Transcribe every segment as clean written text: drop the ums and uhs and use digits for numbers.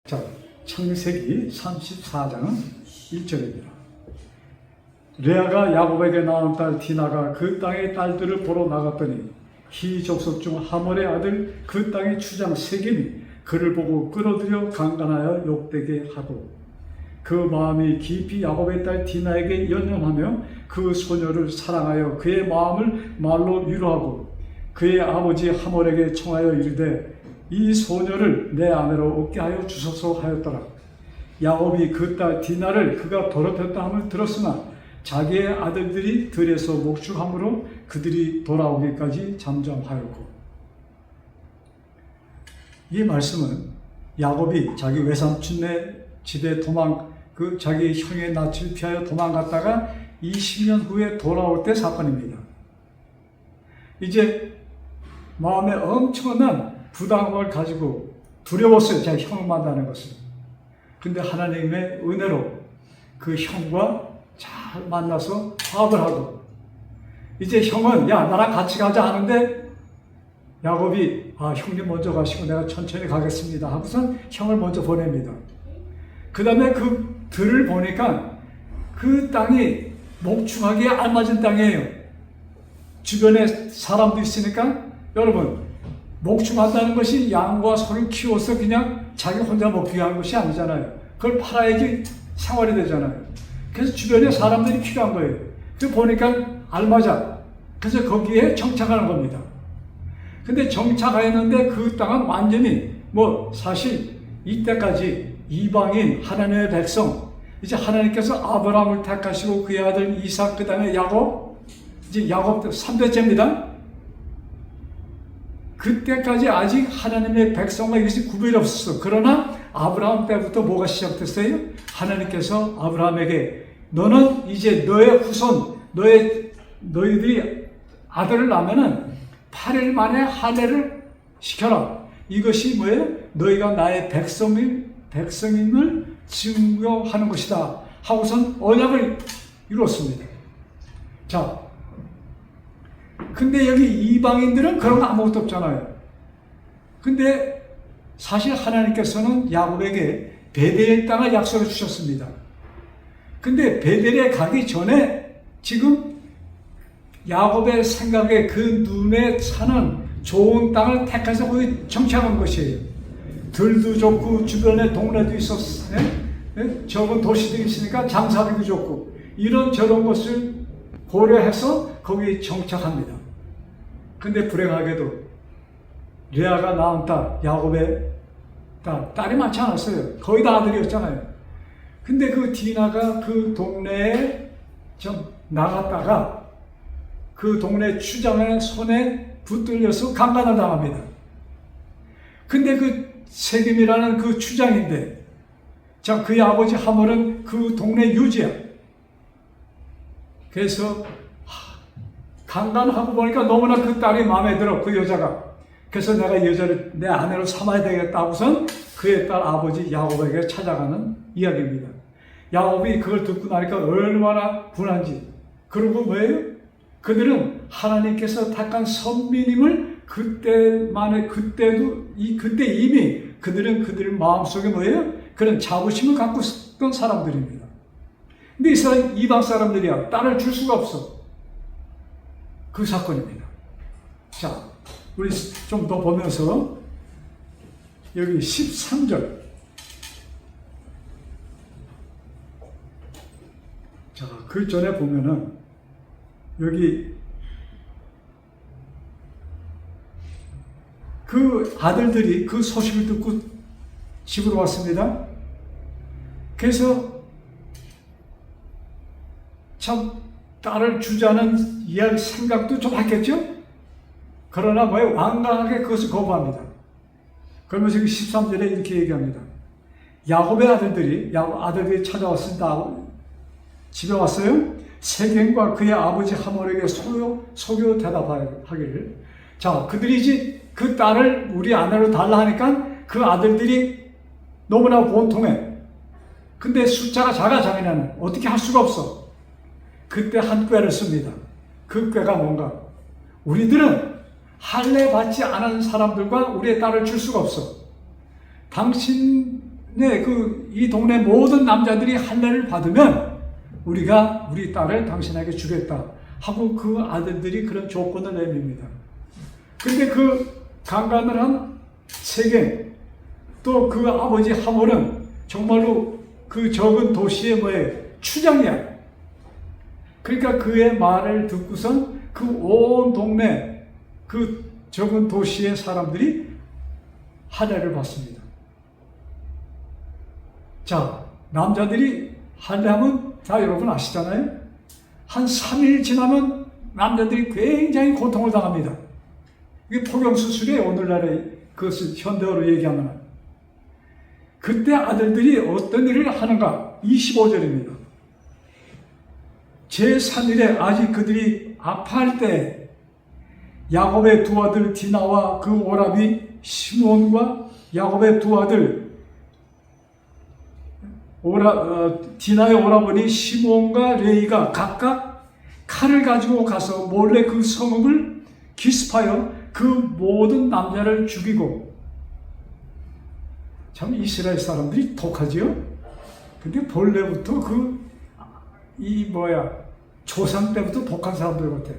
자, 창세기 34장은 1절입니다. 레아가 야곱에게 낳은 딸 디나가 그 땅의 딸들을 보러 나갔더니 히 족속 중 하몰의 아들 그 땅의 추장 세겜이 그를 보고 끌어들여 강간하여 욕되게 하고 그 마음이 깊이 야곱의 딸 디나에게 연연하며 그 소녀를 사랑하여 그의 마음을 말로 위로하고 그의 아버지 하몰에게 청하여 이르되 이 소녀를 내 아내로 얻게 하여 주소서 하였더라. 야곱이 그 딸 디나를 그가 더럽혔다 함을 들었으나 자기의 아들들이 들에서 목축함으로 그들이 돌아오기까지 잠잠하였고. 이 말씀은 야곱이 자기 외삼촌네 집에 자기 형의 낯을 피하여 도망갔다가 20년 후에 돌아올 때 사건입니다. 이제 마음에 엄청난 부담을 가지고 두려웠어요. 자기 형을 만나는 것을. 근데 하나님의 은혜로 그 형과 잘 만나서 화합을 하고 이제 형은 야 나랑 같이 가자 하는데 야곱이 형님 먼저 가시고 내가 천천히 가겠습니다 하고선 형을 먼저 보냅니다. 그 다음에 그 들을 보니까 그 땅이 목축하기에 알맞은 땅이에요. 주변에 사람도 있으니까 여러분 목축한다는 것이 양과 소를 키워서 그냥 자기 혼자 먹기 위한 것이 아니잖아요. 그걸 팔아야지 생활이 되잖아요. 그래서 주변에 사람들이 필요한 거예요. 그 보니까 알맞아. 그래서 거기에 정착하는 겁니다. 근데 정착하였는데 그 땅은 완전히 사실 이때까지 이방인 하나님의 백성 이제 하나님께서 아브라함을 택하시고 그의 아들 이삭 그 다음에 야곱 이제 야곱 3대째입니다. 그때까지 아직 하나님의 백성과 이것이 구별이 없었어. 그러나 아브라함 때부터 뭐가 시작됐어요? 하나님께서 아브라함에게 너는 이제 너의 후손, 너희들이 아들을 낳으면은 8일 만에 할례를 시켜라. 이것이 뭐예요? 너희가 나의 백성임을 증거하는 것이다. 하고선 언약을 이뤘습니다. 자, 근데 여기 이방인들은 그런 거 아무것도 없잖아요. 근데 사실 하나님께서는 야곱에게 베델 땅을 약속해 주셨습니다. 근데 베델에 가기 전에 지금 야곱의 생각에 그 눈에 차는 좋은 땅을 택해서 거기 정착한 것이에요. 들도 좋고 주변에 동네도 있었어요. 적은 도시들이 있으니까 장사하기도 좋고 이런 저런 것을 고려해서 거기 정착합니다. 근데 불행하게도 레아가 낳은 딸 야곱의 딸이 많지 않았어요. 거의 다 아들이었잖아요. 근데 그 디나가 그 동네에 좀 나갔다가 그 동네 추장의 손에 붙들려서 강간을 당합니다. 근데 그 세겜이라는 그 추장인데 그의 아버지 하몰은 그 동네 유지야. 그래서 강간하고 보니까 너무나 그 딸이 마음에 들어, 그 여자가. 그래서 내가 이 여자를 내 아내로 삼아야 되겠다고선 그의 딸 아버지 야곱에게 찾아가는 이야기입니다. 야곱이 그걸 듣고 나니까 얼마나 분한지. 그리고 뭐예요? 그들은 하나님께서 택한 선민임을 그때 이미 그들은 그들 마음속에 뭐예요? 그런 자부심을 갖고 있던 사람들입니다. 근데 이 사람 이방 사람들이야. 딸을 줄 수가 없어. 그 사건입니다. 자, 우리 좀 더 보면서 여기 13절. 자, 그 전에 보면은 여기 그 아들들이 그 소식을 듣고 집으로 왔습니다. 그래서 참 딸을 주자는 이야기 생각도 좀 했겠죠? 그러나 완강하게 그것을 거부합니다. 그러면서 13절에 이렇게 얘기합니다. 야곱의 아들들이 찾아왔습니다. 집에 왔어요. 세겜과 그의 아버지 하몰에게 속여 대답하기를. 자, 그들이 이제 그 딸을 우리 아내로 달라 하니까 그 아들들이 너무나 본통해. 근데 숫자가 작아 자기네는 어떻게 할 수가 없어. 그때 한 꾀를 씁니다. 그 꾀가 뭔가? 우리들은 할례 받지 않은 사람들과 우리의 딸을 줄 수가 없어. 당신 네, 이 동네 모든 남자들이 할례를 받으면 우리가 우리 딸을 당신에게 주겠다 하고 그 아들들이 그런 조건을 내밉니다. 근데 그 강간을 한 세겜, 또 그 아버지 하몰은 정말로 그 적은 도시의 추장이야. 그러니까 그의 말을 듣고선 그 온 동네 그 적은 도시의 사람들이 할례를 받습니다. 자, 남자들이 할례하면 다 여러분 아시잖아요? 한 3일 지나면 남자들이 굉장히 고통을 당합니다. 이게 포경수술이에요. 오늘날의 그것을 현대어로 얘기하면. 그때 아들들이 어떤 일을 하는가? 25절입니다. 제3일에 아직 그들이 아파할 때 야곱의 두 아들 디나와 그 오라비 시몬과 야곱의 두 아들 디나의 오라버니 시몬과 레이가 각각 칼을 가지고 가서 몰래 그 성읍을 기습하여 그 모든 남자를 죽이고, 참 이스라엘 사람들이 독하지요? 근데 본래부터 조상 때부터 독한 사람들 같아요.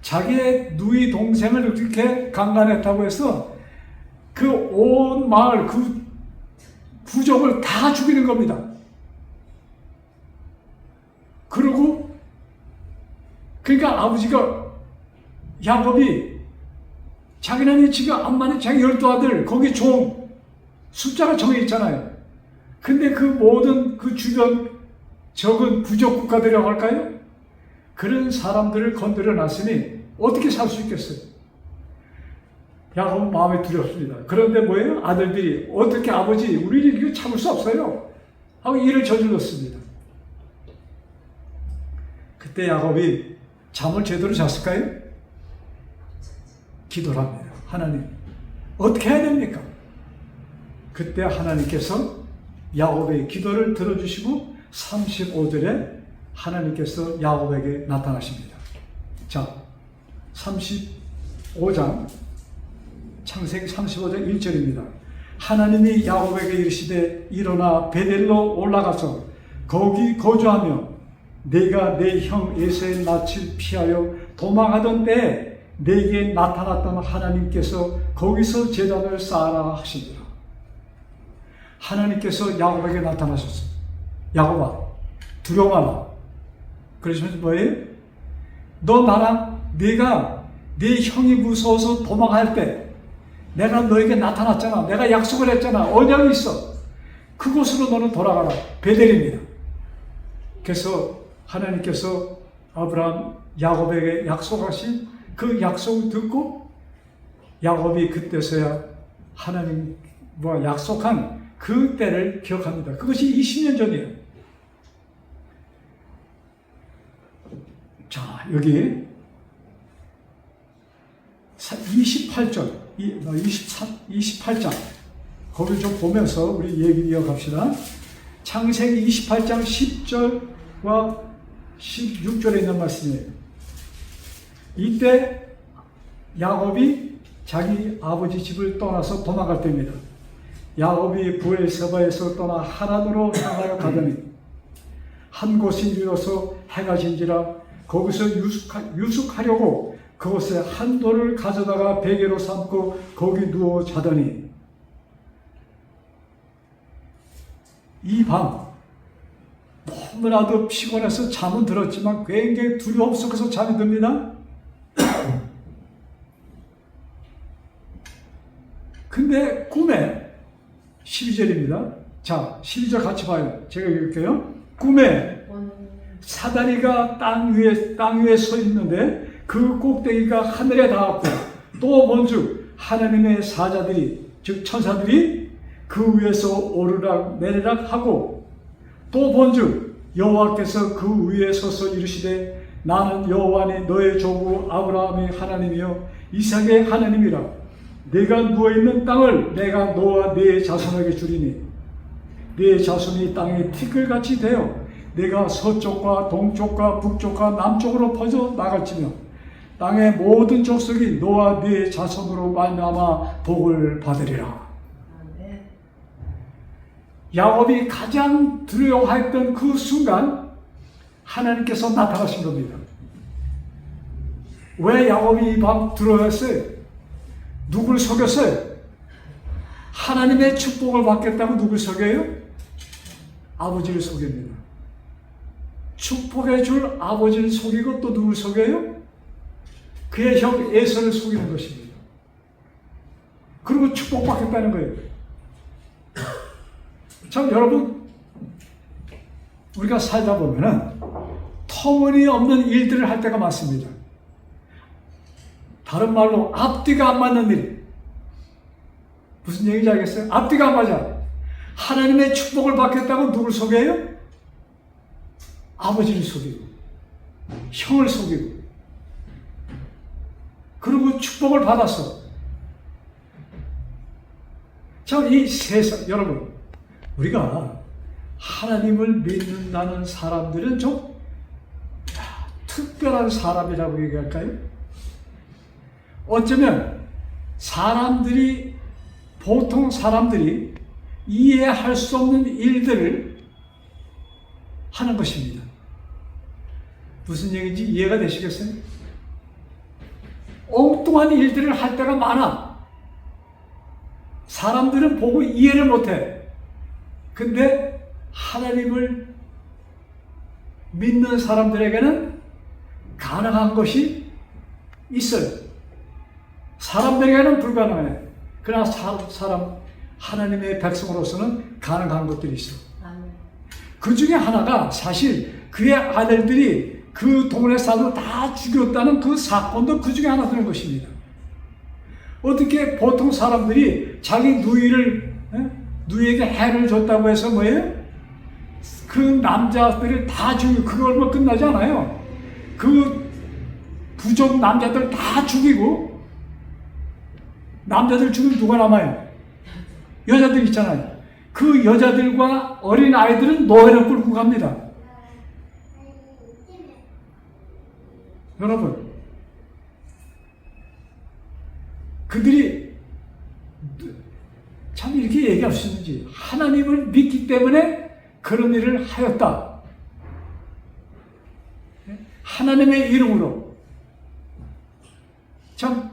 자기의 누이 동생을 그렇게 강간했다고 해서 그 온 마을, 그 부족을 다 죽이는 겁니다. 그러고, 그러니까 아버지가, 야곱이 자기는 지금 암만에 자기 12아들, 거기 숫자가 정해 있잖아요. 근데 그 모든 그 주변 적은 부족 국가들이라고 할까요? 그런 사람들을 건드려 놨으니 어떻게 살 수 있겠어요? 야곱은 마음이 두렵습니다. 그런데 뭐예요? 아들들이 어떻게 아버지 우리 이거 참을 수 없어요 하고 일을 저질렀습니다. 그때 야곱이 잠을 제대로 잤을까요? 기도를 합니다. 하나님 어떻게 해야 됩니까? 그때 하나님께서 야곱의 기도를 들어주시고 35절에 하나님께서 야곱에게 나타나십니다. 자, 35장 창세기 35장 1절입니다. 하나님이 야곱에게 이르시되 일어나 베델로 올라가서 거기 거주하며 네가 내 형 에서의 낯을 피하여 도망하던 때에 내게 나타났던 하나님께서 거기서 제단을 쌓아라 하시니라. 하나님께서 야곱에게 나타나셨어요. 야곱아, 두려워 마라. 그러시면서 뭐예요? 너 나랑 네가 네 형이 무서워서 도망할 때 내가 너에게 나타났잖아. 내가 약속을 했잖아. 언약이 있어. 그곳으로 너는 돌아가라. 베델입니다. 그래서 하나님께서 아브라함, 야곱에게 약속하신 그 약속을 듣고 야곱이 그때서야 하나님과 약속한 그 때를 기억합니다. 그것이 20년 전이에요. 자, 여기 28절, 28장 거기 좀 보면서 우리 얘기 이어갑시다. 창세기 28장 10절과 16절에 있는 말씀이에요. 이때 야곱이 자기 아버지 집을 떠나서 도망갈 때입니다. 야곱이 부엘세바에서 떠나 하란으로 향하여 가더니 한 곳에 이르러서 해가 진지라 거기서 유숙하려고 그곳에 한 돌을 가져다가 베개로 삼고 거기 누워 자더니 이 밤 너무나도 피곤해서 잠은 들었지만 굉장히 두려움 속에서 잠이 듭니다. 근데 꿈에 12절입니다. 자, 12절 같이 봐요. 제가 읽을게요. 꿈에 사다리가 땅 위에 서 있는데 그 꼭대기가 하늘에 닿았고 또 먼즉 하나님의 사자들이 즉 천사들이 그 위에서 오르락 내리락 하고 또 본즉 여호와께서 그 위에 서서 이르시되 나는 여호와니 너의 조부 아브라함의 하나님이요 이삭의 하나님이라. 네가 누워있는 땅을 내가 너와 네 자손에게 주리니 네 자손이 땅에 티끌같이 되어 네가 서쪽과 동쪽과 북쪽과 남쪽으로 퍼져 나갈지며 땅의 모든 족속이 너와 네 자손으로 말미암아 복을 받으리라. 야곱이 가장 두려워했던 그 순간 하나님께서 나타나신 겁니다. 왜 야곱이 이 밤 두려워했어요? 누굴 속였어요? 하나님의 축복을 받겠다고 누굴 속여요? 아버지를 속입니다. 축복해 줄 아버지를 속이고 또 누굴 속여요? 그의 형 에서를 속이는 것입니다. 그리고 축복받겠다는 거예요. 참 여러분, 우리가 살다 보면은 터무니없는 일들을 할 때가 많습니다. 다른 말로 앞뒤가 안 맞는 일. 무슨 얘기인지 알겠어요? 앞뒤가 안 맞아. 하나님의 축복을 받겠다고 누굴 속여요? 아버지를 속이고 형을 속이고, 그리고 축복을 받았어. 참 이 세상, 여러분, 우리가 하나님을 믿는다는 사람들은 좀 특별한 사람이라고 얘기할까요? 어쩌면 사람들이, 보통 사람들이 이해할 수 없는 일들을 하는 것입니다. 무슨 얘기인지 이해가 되시겠어요? 엉뚱한 일들을 할 때가 많아. 사람들은 보고 이해를 못해. 근데 하나님을 믿는 사람들에게는 가능한 것이 있어요. 사람들에게는 불가능해. 그러나 하나님의 백성으로서는 가능한 것들이 있어. 그 중에 하나가 사실 그의 아들들이 그 동네 사람을 다 죽였다는 그 사건도 그 중에 하나 되는 것입니다. 어떻게 보통 사람들이 자기 누이에게 해를 줬다고 해서 뭐예요? 그 남자들을 다 죽이고, 그걸로 끝나지 않아요. 그 부족 남자들 다 죽이고, 남자들 죽이면 누가 남아요? 여자들 있잖아요. 그 여자들과 어린 아이들은 노예를 끌고 갑니다. 여러분, 그들이 참 이렇게 얘기할 수 있는지, 하나님을 믿기 때문에 그런 일을 하였다. 하나님의 이름으로. 참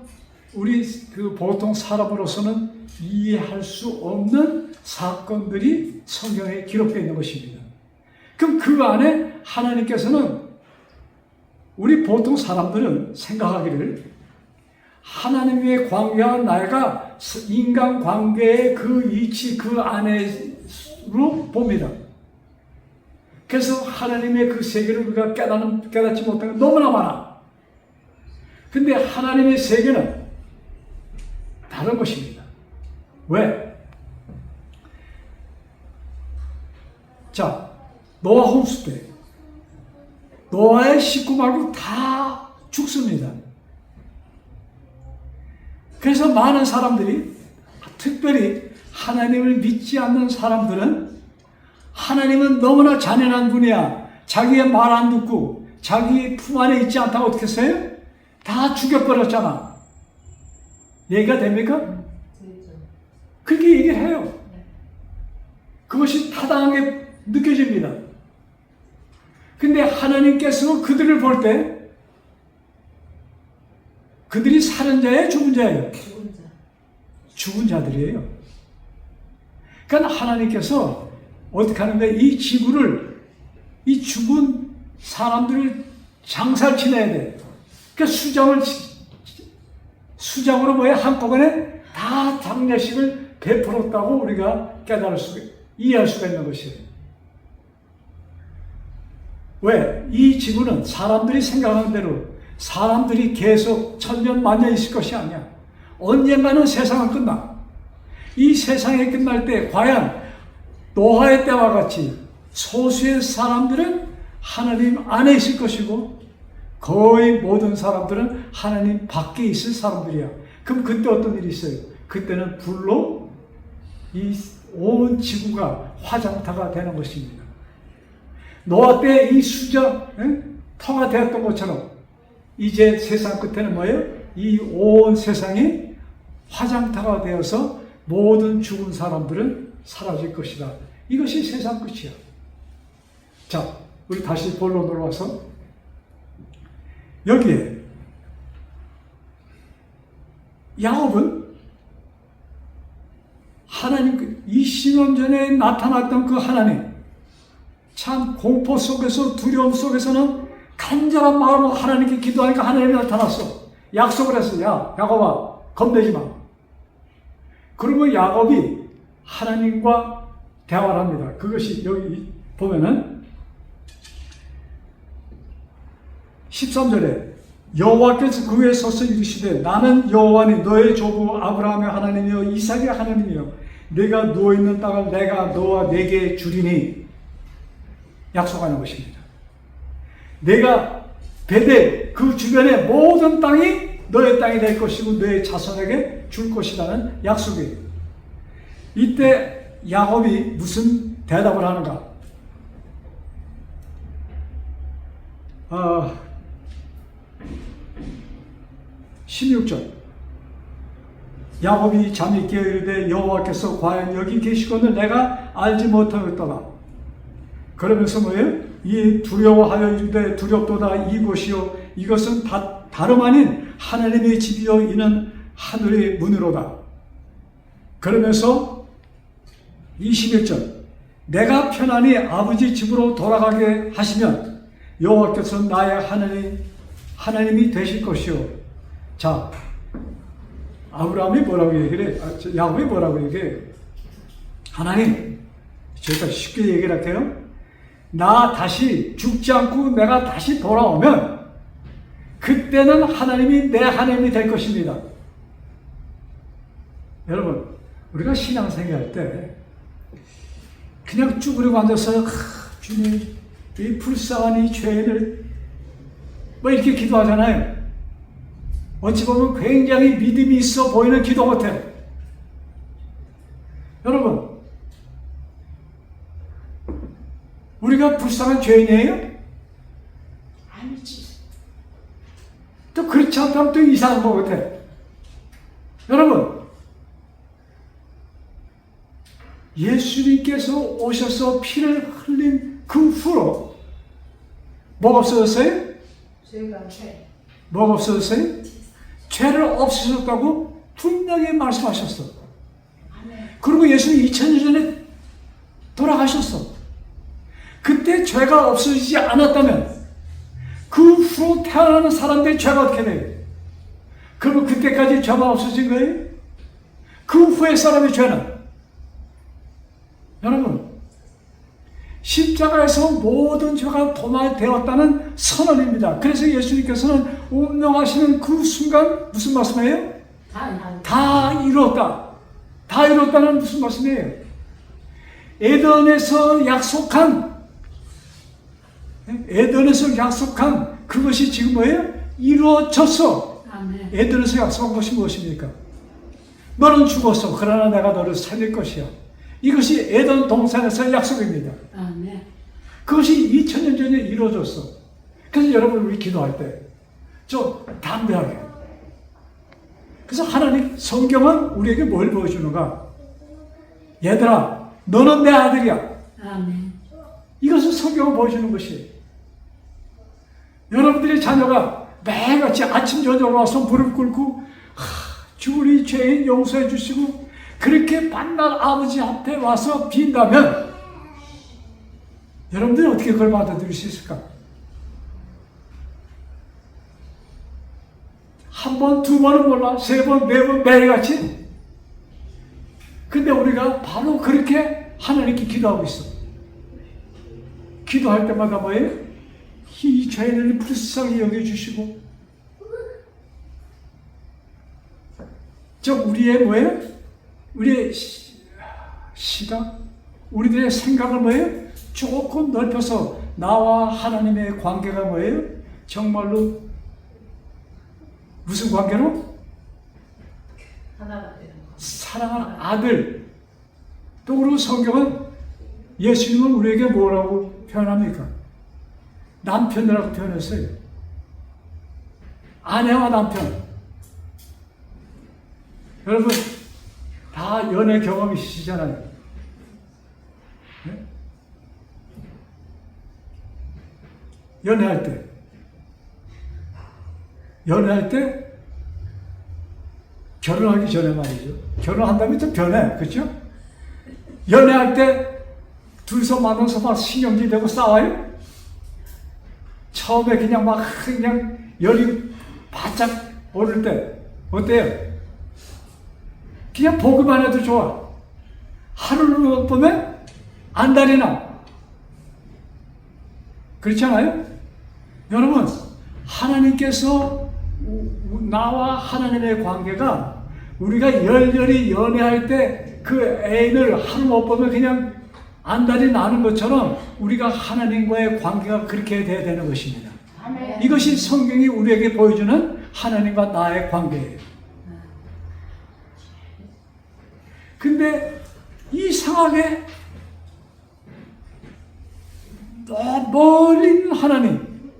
우리 그 보통 사람으로서는 이해할 수 없는 사건들이 성경에 기록되어 있는 것입니다. 그럼 그 안에 하나님께서는, 우리 보통 사람들은 생각하기를 하나님의 관계와 나가 인간 관계의 그 이치, 그 안으로 봅니다. 그래서 하나님의 그 세계를 우리가 깨닫지 못한 게 너무나 많아. 근데 하나님의 세계는 다른 것입니다. 왜? 자, 노아 홍수 때 노아의 식구 말고 다 죽습니다. 그래서 많은 사람들이, 특별히 하나님을 믿지 않는 사람들은 하나님은 너무나 잔인한 분이야, 자기의 말 안 듣고 자기 품 안에 있지 않다고 어떻게 했어요? 다 죽여버렸잖아. 얘기가 됩니까? 그렇게 얘기를 해요. 그것이 타당하게 느껴집니다. 근데 하나님께서 그들을 볼 때 그들이 살은 자예요, 죽은 자예요? 죽은 자들이에요. 그러니까 하나님께서 어떻게 하는데, 이 지구를, 이 죽은 사람들을 장사를 지내야 돼. 그러니까 수장으로 뭐야, 한꺼번에 다 장례식을 베풀었다고 우리가 이해할 수가 있는 것이에요. 왜? 이 지구는 사람들이 생각하는 대로 사람들이 계속 천년 만년 있을 것이 아니야. 언젠가는 세상은 끝나. 이 세상이 끝날 때 과연 노아의 때와 같이 소수의 사람들은 하나님 안에 있을 것이고, 거의 모든 사람들은 하나님 밖에 있을 사람들이야. 그럼 그때 어떤 일이 있어요? 그때는 불로 이 온 지구가 화장터가 되는 것입니다. 노아 때 이 터가 되었던 것처럼 이제 세상 끝에는 뭐예요? 이 온 세상이 화장터가 되어서 모든 죽은 사람들은 사라질 것이다. 이것이 세상 끝이야. 자, 우리 다시 본론으로 와서 여기에 야곱은 하나님 20년 전에 나타났던 그 하나님, 참 공포 속에서 두려움 속에서는 간절한 마음으로 하나님께 기도하니까 하나님이 나타났어. 약속을 했어. 야, 야곱아, 겁내지 마. 그리고 야곱이 하나님과 대화를 합니다. 그것이 여기 보면은 13절에 여호와께서 그 위에 서서 이르시되 나는 여호와니 너의 조부 아브라함의 하나님이요 이삭의 하나님이요 네가 누워있는 땅을 내가 너와 내게 주리니 약속하는 것입니다. 내가 베델 그 주변의 모든 땅이 너의 땅이 될 것이고 너의 자손에게 줄 것이라는 약속이에요. 이때 야곱이 무슨 대답을 하는가? 16절 야곱이 잠이 깨어 이르되 여호와께서 과연 여기 계시거늘 내가 알지 못하였더라. 그러면서 뭐예요? 이 두려워하여 이르되 두렵도다 이곳이요 이것은 다름 아닌 하나님의 집이요 이는 하늘의 문으로다. 그러면서 21절 내가 편안히 아버지 집으로 돌아가게 하시면 여호와께서 나의 하나님이 되실 것이요. 자, 아브라함이 뭐라고 얘기를 해? 야곱이 뭐라고 얘기해요? 하나님, 제가 쉽게 얘기를 할게요. 나 다시 죽지 않고 내가 다시 돌아오면 그때는 하나님이 내 하나님이 될 것입니다. 여러분, 우리가 신앙생활 할 때 그냥 쭈그리고 앉아서 주님, 이 불쌍한 이 죄인을 뭐 이렇게 기도하잖아요. 어찌 보면 굉장히 믿음이 있어 보이는 기도 같아요. 여러분, 우리가 불쌍한 죄인이에요? 아니지. 또 그렇지 않다면 또 이상한 것 같아. 여러분, 예수님께서 오셔서 피를 흘린 그 후로 뭐가 없어졌어요? 죄가 죄. 뭐가 없어졌어요? 죄를 없애셨다고 분명히 말씀하셨어. 그리고 예수님 2000년 전에 돌아가셨어. 그때 죄가 없어지지 않았다면 그 후로 태어나는 사람들의 죄가 어떻게 돼요? 그러면 그때까지 죄가 없어진 거예요? 그 후의 사람의 죄는? 여러분, 십자가에서 모든 죄가 도말되었다는 선언입니다. 그래서 예수님께서는 운명하시는 그 순간 무슨 말씀이에요? 다 이뤘다. 다 이뤘다는 무슨 말씀이에요? 에덴에서 약속한 그것이 지금 뭐예요? 이루어졌어. 아멘. 에덴에서 약속한 것이 무엇입니까? 너는 죽었어. 그러나 내가 너를 살릴 것이야. 이것이 에덴 동산에서의 약속입니다. 아멘. 그것이 2000년 전에 이루어졌어. 그래서 여러분 우리 기도할 때 좀 담대하게. 그래서 하나님 성경은 우리에게 뭘 보여주는가? 얘들아, 너는 내 아들이야. 아멘. 이것을 성경은 보여주는 것이에요. 여러분들의 자녀가 매일같이 아침 저녁으로 와서 무릎 꿇고 주 우리 죄인 용서해 주시고 그렇게 만날 아버지 앞에 와서 빈다면 여러분들이 어떻게 그걸 받아들일 수 있을까? 한 번, 두 번은 몰라, 세 번, 네 번 매일같이. 근데 우리가 바로 그렇게 하나님께 기도하고 있어. 기도할 때마다 뭐예요? 이 죄인을 불쌍히 여겨주시고 우리의 뭐예요? 우리의 시각, 우리들의 생각을 뭐예요? 조금 넓혀서 나와 하나님의 관계가 뭐예요? 정말로 무슨 관계로? 하나가 되는 거. 사랑하는 아들. 또 그리고 성경은 예수님은 우리에게 뭐라고 표현합니까? 남편이라고 표현했어요. 아내와 남편. 여러분 다 연애 경험이 있으시잖아요. 네? 연애할 때 결혼하기 전에 말이죠. 결혼한 다음에 또 변해. 그렇죠? 연애할 때 둘이서 만나서 막 신경질 되고 싸워요? 처음에 그냥 열이 바짝 오를 때 어때요? 그냥 보기만 해도 좋아. 하루를 못 보면 안달이 나. 그렇지 않아요? 여러분, 하나님께서 나와 하나님의 관계가 우리가 열렬히 연애할 때 그 애인을 하루 못 보면 그냥 안달이 나는 것처럼 우리가 하나님과의 관계가 그렇게 돼야 되는 것입니다. 아멘. 이것이 성경이 우리에게 보여주는 하나님과 나의 관계예요. 근데 이상하게 멀리 있는 하나님,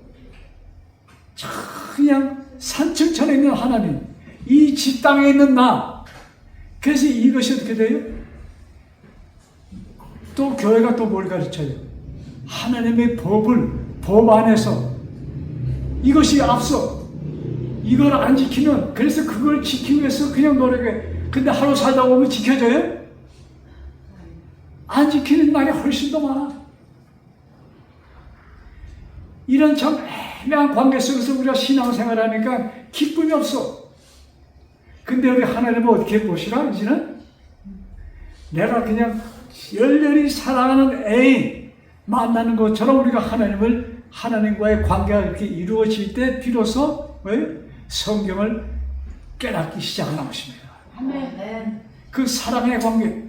그냥 산층천에 있는 하나님, 이 집 땅에 있는 나, 그래서 이것이 어떻게 돼요? 또 교회가 또 뭘 가르쳐요? 하나님의 법 안에서 이것이 앞서 이걸 안 지키는, 그래서 그걸 지키기 위해서 그냥 노력해. 근데 하루 살다 보면 지켜져요? 안 지키는 날이 훨씬 더 많아. 이런 참 애매한 관계 속에서 우리가 신앙생활하니까 기쁨이 없어. 근데 우리 하나님은 어떻게 보시라? 이제는 내가 그냥 열렬히 사랑하는 애인 만나는 것처럼 우리가 하나님과의 관계가 이렇게 이루어질 때 비로소 성경을 깨닫기 시작하는 것입니다. 아멘. 그 사랑의 관계.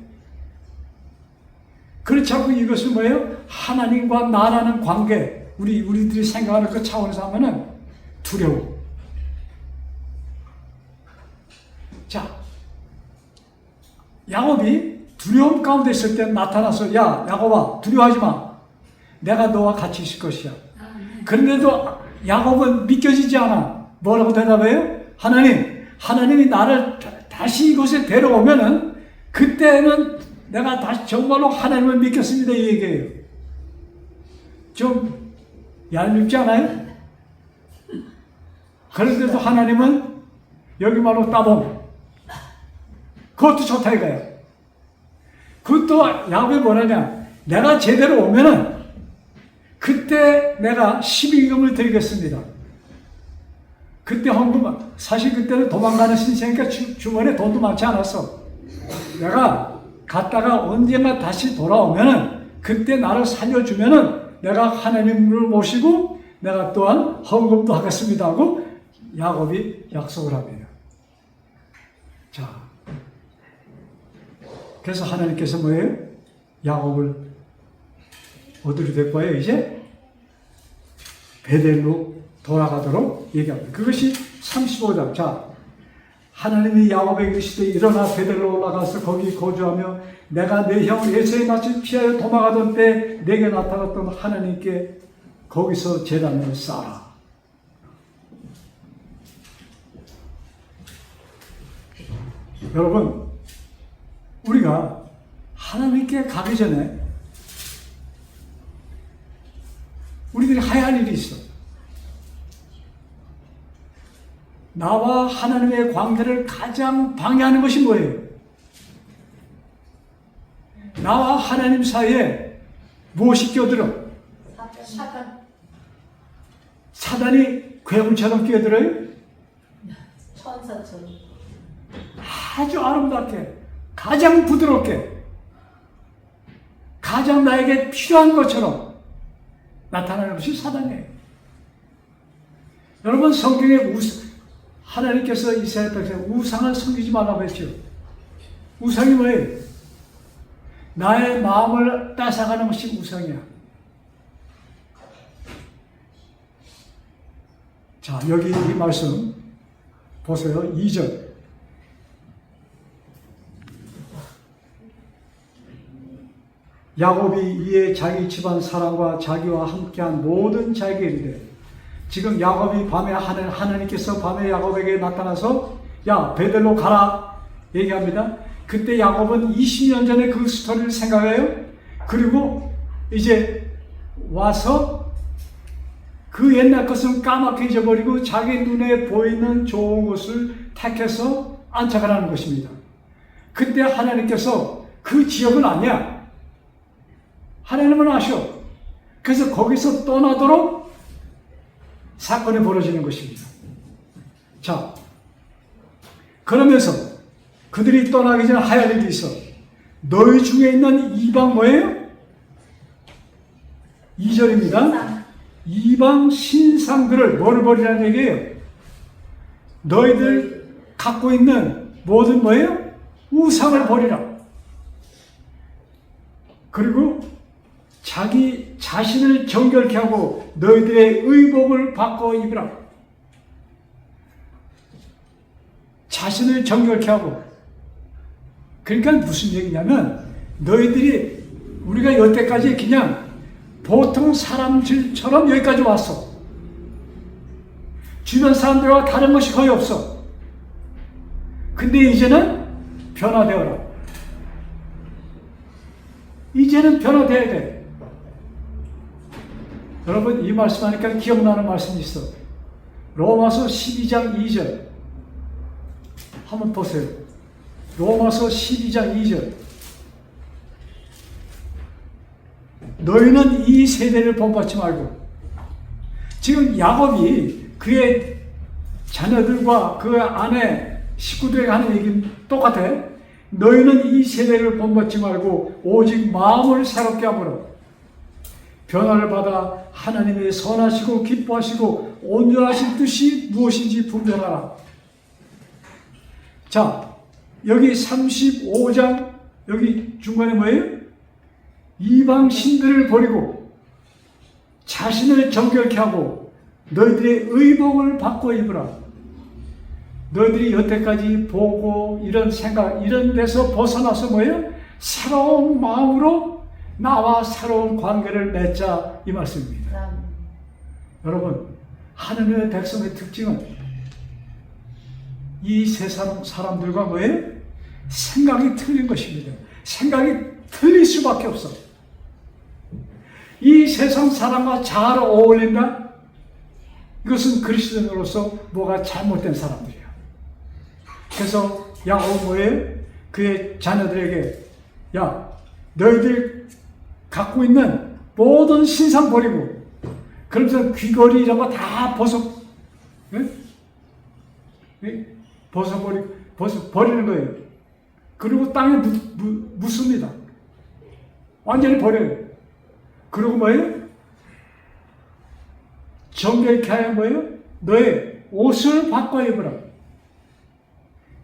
그렇지 않고 이것은 뭐예요? 하나님과 나라는 관계. 우리들이 생각하는 그 차원에서 하면은 두려워. 자, 야곱이 두려움 가운데 있을 때 나타나서, 야, 야곱아, 두려워하지 마. 내가 너와 같이 있을 것이야. 그런데도 야곱은 믿겨지지 않아. 뭐라고 대답해요? 하나님이 나를 다시 이곳에 데려오면은, 그때는 내가 다시 정말로 하나님을 믿겠습니다. 이 얘기예요. 좀 얄밉지 않아요? 그런데도 하나님은 여기 말로 따봉. 그것도 좋다 이거예요. 그것도 야곱이 뭐냐냐, 내가 제대로 오면은 그때 내가 12금을 드리겠습니다. 그때 헌금, 사실 그때는 도망가는 신세니까 주머니에 돈도 많지 않았어. 내가 갔다가 언젠가 다시 돌아오면은 그때 나를 살려주면은 내가 하나님을 모시고 내가 또한 헌금도 하겠습니다 하고 야곱이 약속을 합니다. 자, 그래서 하나님께서 뭐예요? 야곱을 어디로 데리고 와요? 이제 베델로 돌아가도록 얘기합니다. 그것이 35장. 자, 하나님이 야곱에게 이르시되 일어나 베델로 올라가서 거기 거주하며 내가 내 형 에서의 낯을 피하여 도망하던 때 내게 나타났던 하나님께 거기서 제단을 쌓아라. 여러분, 우리가 하나님께 가기 전에 우리들이 해야 할 일이 있어. 나와 하나님의 관계를 가장 방해하는 것이 뭐예요? 나와 하나님 사이에 무엇이 끼어들어? 사단이 괴물처럼 끼어들어요? 천사처럼. 아주 아름답게, 가장 부드럽게, 가장 나에게 필요한 것처럼 나타나는 것이 사단이에요. 여러분, 성경에 하나님께서 이스라엘 백성에 우상을 섬기지 말라고 했죠. 우상이 뭐예요? 나의 마음을 뺏어가는 것이 우상이야. 자, 여기 이 말씀 보세요. 2절. 야곱이 이에 자기 집안 사람과 자기와 함께한 모든 자에게 이르되, 지금 야곱이 밤에 하나님께서 밤에 야곱에게 나타나서 야, 베델로 가라 얘기합니다. 그때 야곱은 20년 전에 그 스토리를 생각해요. 그리고 이제 와서 그 옛날 것은 까맣게 잊어버리고 자기 눈에 보이는 좋은 곳을 택해서 안착하라는 것입니다. 그때 하나님께서 그 지역은 아니야. 하나님은 아셔. 그래서 거기서 떠나도록 사건이 벌어지는 것입니다. 자, 그러면서 그들이 떠나기 전에 하야 할 일이 있어. 너희 중에 있는 이방 뭐예요? 2절입니다. 이방 신상들을 뭐를 버리라는 얘기예요? 너희들 갖고 있는 모든 뭐예요? 우상을 버리라. 그리고 자기 자신을 정결케 하고 너희들의 의복을 바꿔 입으라. 자신을 정결케 하고. 그러니까 무슨 얘기냐면 너희들이 우리가 여태까지 그냥 보통 사람들처럼 여기까지 왔어. 주변 사람들과 다른 것이 거의 없어. 근데 이제는 변화되어라. 이제는 변화돼야 돼. 여러분 이 말씀하니까 기억나는 말씀이 있어. 로마서 12장 2절 한번 보세요. 로마서 12장 2절 너희는 이 세대를 본받지 말고. 지금 야곱이 그의 자녀들과 그 아내 식구들에게 하는 얘기는 똑같아. 너희는 이 세대를 본받지 말고 오직 마음을 새롭게 하므라. 변화를 받아 하나님의 선하시고 기뻐하시고 온전하신 뜻이 무엇인지 분별하라. 자, 여기 35장 여기 중간에 뭐예요? 이방 신들을 버리고 자신을 정결케 하고 너희들의 의복을 바꿔 입으라. 너희들이 여태까지 보고 이런 생각 이런 데서 벗어나서 뭐예요? 새로운 마음으로 나와 새로운 관계를 맺자 이 말씀입니다. 여러분 하나님의 백성의 특징은 이 세상 사람들과 뭐예요? 생각이 틀린 것입니다. 생각이 틀릴 수밖에 없어. 이 세상 사람과 잘 어울린다? 이것은 그리스도인으로서 뭐가 잘못된 사람들이야. 그래서 야곱은 뭐예요? 그의 자녀들에게 야 너희들 갖고 있는 모든 신상 버리고 그러면서 귀걸이 이런 거 다 버리는 거예요. 그리고 땅에 묻습니다. 완전히 버려요. 그리고 뭐예요? 정결케 하여 뭐예요? 너의 옷을 바꿔 입으라.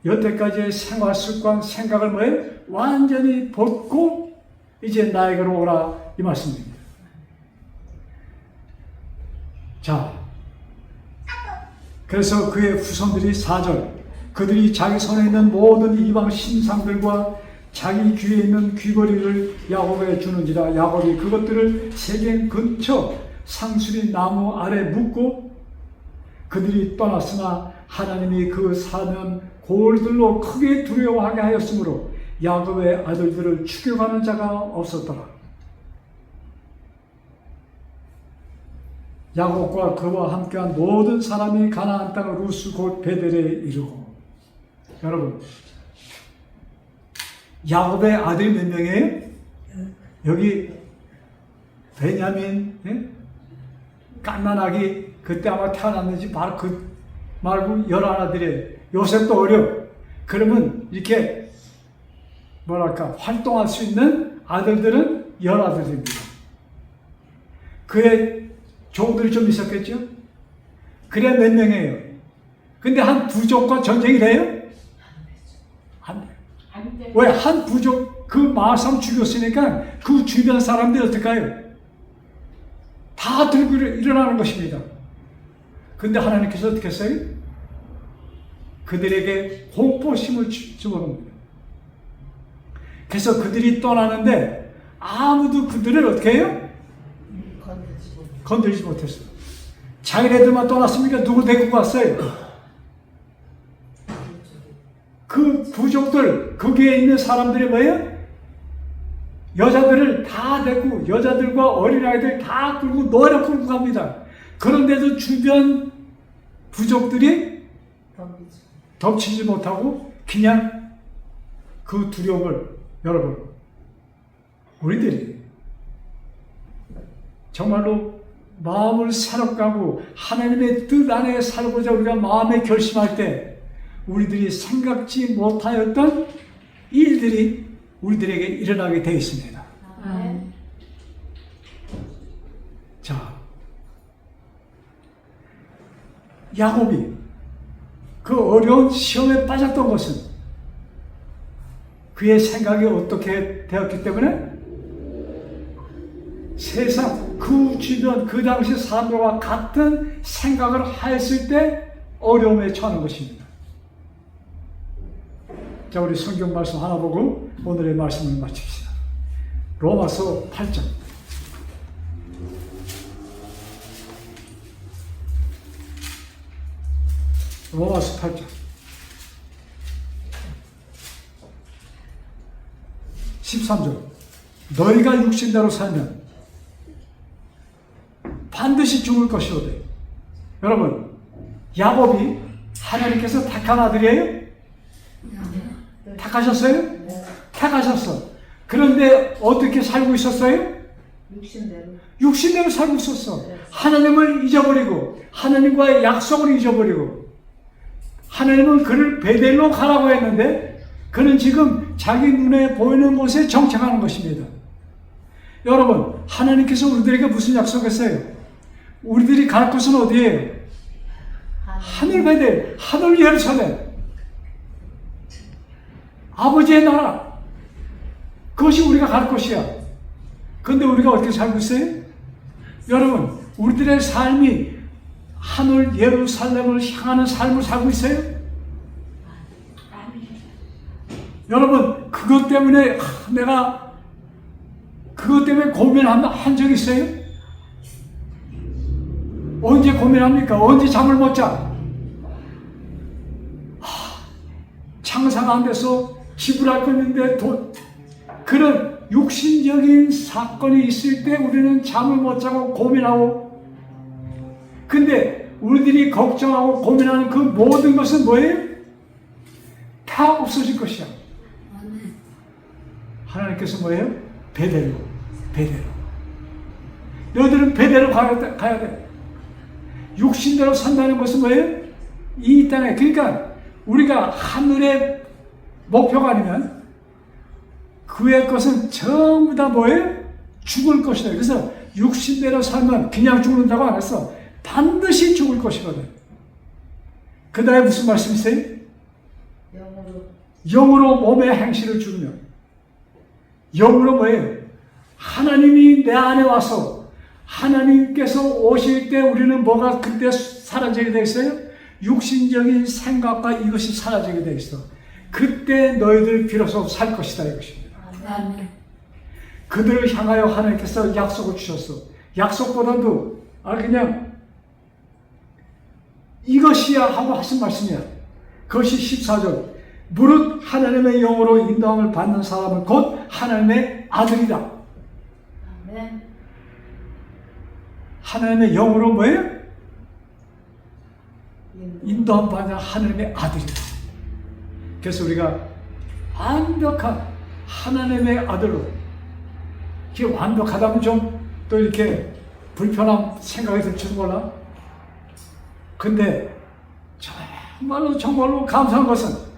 여태까지의 생활 습관, 생각을 뭐예요? 완전히 벗고 이제 나에게로 오라 이 말씀입니다. 자, 그래서 그의 후손들이 4절 그들이 자기 손에 있는 모든 이방 신상들과 자기 귀에 있는 귀걸이를 야곱에게 주는지라. 야곱이 그것들을 세겜 근처 상수리 나무 아래 묻고 그들이 떠났으나 하나님이 그 사면 골들로 크게 두려워하게 하였으므로 야곱의 아들들을 추격하는 자가 없었더라. 야곱과 그와 함께한 모든 사람이 가나안 땅 루스 곧 베델에 이르고. 여러분 야곱의 아들이 몇 명이에요? 여기 베냐민, 갓난아기 그때 아마 태어났는지 바로 그 말고 11아들이에요. 요셉도 어려. 그러면 이렇게 뭐랄까 활동할 수 있는 아들들은 10아들입니다. 그의 종들이 좀 있었겠죠? 그래 몇 명이에요? 근데 한 부족과 전쟁이 돼요? 안 돼요. 왜? 한 부족 그 마삼 죽였으니까 그 주변 사람들이 어떡해요? 다 들고 일어나는 것입니다. 근데 하나님께서 어떻게 했어요? 그들에게 공포심을 집어넣습니다. 그래서 그들이 떠나는데 아무도 그들을 어떻게 해요? 건들지 못했어요. 자기네들만 떠났으니까 누구 데리고 갔어요? 그 부족들, 거기에 있는 사람들이 뭐예요? 여자들을 다 데리고 여자들과 어린아이들 다 끌고 노예로 끌고 갑니다. 그런데도 주변 부족들이 덤비죠. 덮치지 못하고 그냥 그 두려움을 여러분 우리들이 정말로 마음을 새롭게 하고 하나님의 뜻 안에 살고자 우리가 마음에 결심할 때 우리들이 생각지 못하였던 일들이 우리들에게 일어나게 되어 있습니다. 아멘. 자, 야곱이 그 어려운 시험에 빠졌던 것은 그의 생각이 어떻게 되었기 때문에 세상 그 주변 그 당시 사람들과 같은 생각을 하였을 때 어려움에 처하는 것입니다. 자, 우리 성경 말씀 하나 보고 오늘의 말씀을 마칩시다. 로마서 8장. 로마서 8장. 13절. 너희가 육신대로 살면 반드시 죽을 것이오되. 여러분, 야곱이 하나님께서 택한 아들이에요? 택하셨어요? 네. 택하셨어. 그런데 어떻게 살고 있었어요? 육신대로. 육신대로 살고 있었어. 네. 하나님을 잊어버리고 하나님과의 약속을 잊어버리고 하나님은 그를 베델로 가라고 했는데 그는 지금 자기 눈에 보이는 곳에 정착하는 것입니다. 여러분, 하나님께서 우리들에게 무슨 약속했어요? 우리들이 갈 곳은 어디예요? 하늘 베델, 하늘 예루살렘. 아버지의 나라. 그것이 우리가 갈 곳이야. 그런데 우리가 어떻게 살고 있어요? 여러분, 우리들의 삶이 하늘 예루살렘을 향하는 삶을 살고 있어요? 여러분, 그것 때문에 내가 그것 때문에 고민한 적 있어요? 언제 고민합니까? 언제 잠을 못 자? 장사가 안 돼서 지불할 거 있는데 그런 육신적인 사건이 있을 때 우리는 잠을 못 자고 고민하고, 근데 우리들이 걱정하고 고민하는 그 모든 것은 뭐예요? 다 없어질 것이야. 하나님께서 뭐예요? 베델로. 너희들은 베델로 가야 돼. 육신대로 산다는 것은 뭐예요? 이 땅에. 그러니까 우리가 하늘의 목표가 아니면 그의 것은 전부 다 뭐예요? 죽을 것이다. 그래서 육신대로 살면 그냥 죽는다고 안 했어. 반드시 죽을 것이거든. 그 다음에 무슨 말씀 있어요? 영으로 몸의 행실을 죽으면. 영으로 뭐예요? 하나님이 내 안에 와서 하나님께서 오실 때 우리는 뭐가 그때 사라지게 되어 있어요? 육신적인 생각과 이것이 사라지게 되어 있어. 그때 너희들 비로소 살 것이다 이것입니다. 아멘. 그들을 향하여 하나님께서 약속을 주셨어. 약속보다도 그냥 이것이야 하고 하신 말씀이야. 그것이 14절. 무릇 하나님의 영으로 인도함을 받는 사람은 곧 하나님의 아들이다. 아멘. 하나님의 영으로 뭐예요? 인도함 받는 하나님의 아들이다. 그래서 우리가 완벽한 하나님의 아들로, 이게 완벽하다면 좀 또 이렇게 불편한 생각이 들지도 몰라. 근데 정말로 감사한 것은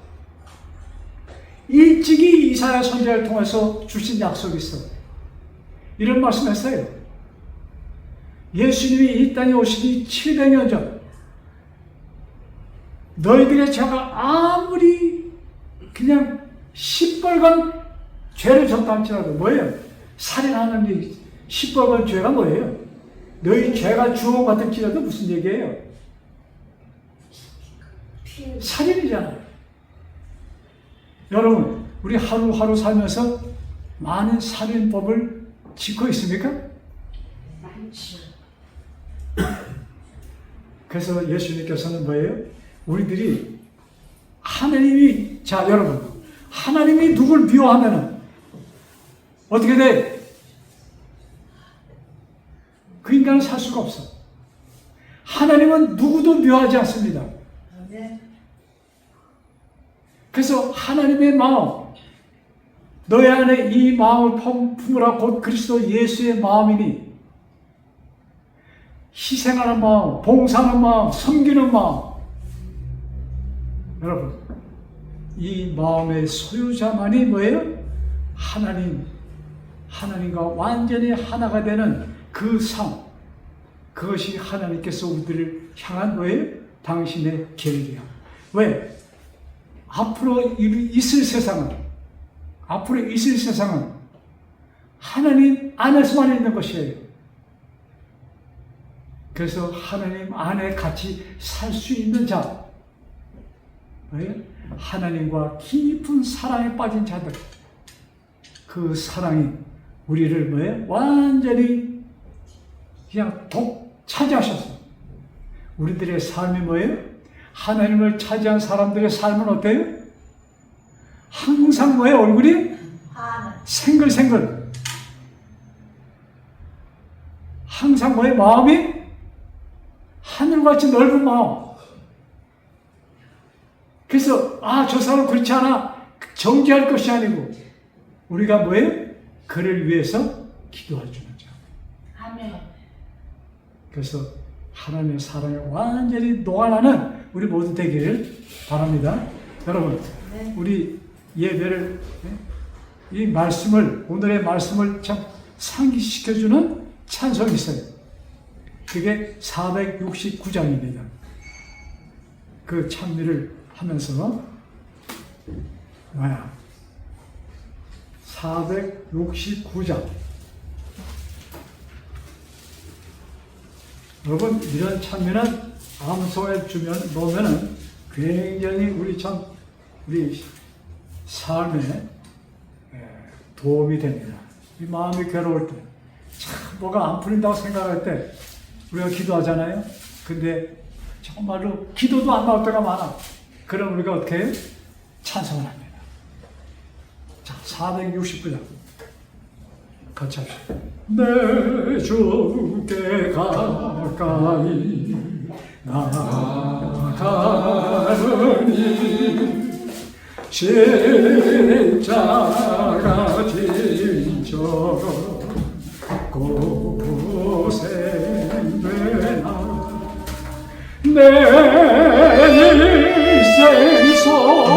일찍이 이사야 선지자를 통해서 주신 약속이 있어. 이런 말씀했어요. 예수님이 이 땅에 오시기 700년 전 너희들의 죄가 아무리 그냥 시뻘건 죄를 졌다 할지라도 뭐예요? 살인하는 게 시뻘건 죄가 뭐예요? 너희 죄가 주옥 같을지라도 무슨 얘기예요? 살인이잖아요. 여러분, 우리 하루하루 살면서 많은 살인법을 짓고 있습니까? 그래서 예수님께서는 뭐예요? 우리들이 하나님이, 자 여러분, 하나님이 누굴 미워하면은 어떻게 돼? 그 인간은 살 수가 없어. 하나님은 누구도 묘하지 않습니다. 아멘. 그래서 하나님의 마음, 너희 안에 이 마음을 품으라 곧 그리스도 예수의 마음이니, 희생하는 마음, 봉사하는 마음, 섬기는 마음. 여러분, 이 마음의 소유자만이 뭐예요? 하나님과 완전히 하나가 되는 그 삶, 그것이 하나님께서 우리들을 향한 뭐예요? 당신의 계획이야. 왜? 앞으로 있을 세상은 하나님 안에서만 있는 것이에요. 그래서 하나님 안에 같이 살 수 있는 자, 뭐예요? 하나님과 깊은 사랑에 빠진 자들, 그 사랑이 우리를 뭐예요? 완전히 그냥 차지하셨어. 우리들의 삶이 뭐예요? 하나님을 차지한 사람들의 삶은 어때요? 항상 뭐예요? 얼굴이 하나. 생글생글. 항상 뭐예요? 마음이 하늘같이 넓은 마음. 그래서 저 사람 그렇지 않아 정죄할 것이 아니고 우리가 뭐예요? 그를 위해서 기도해 주는 자. 아멘. 그래서 하나님의 사랑에 완전히 녹아나는 우리 모두 되기를 바랍니다. 여러분, 네. 우리 예배를, 이 말씀을, 오늘의 말씀을 참 상기시켜주는 찬송이 있어요. 그게 469장입니다. 그 찬미를 하면서, 469장. 여러분, 이런 찬미는 암송에 넣으면은 굉장히 우리 삶에 도움이 됩니다. 이 마음이 괴로울 때, 뭐가 안 풀린다고 생각할 때, 우리가 기도하잖아요? 근데 정말로 기도도 안 나올 때가 많아. 그럼 우리가 어떻게 해요? 찬송을 합니다. 자, 469장. 같이 합시다. 내 주께 가까이 나가니 십자가 진저 고생되나 내 인생 속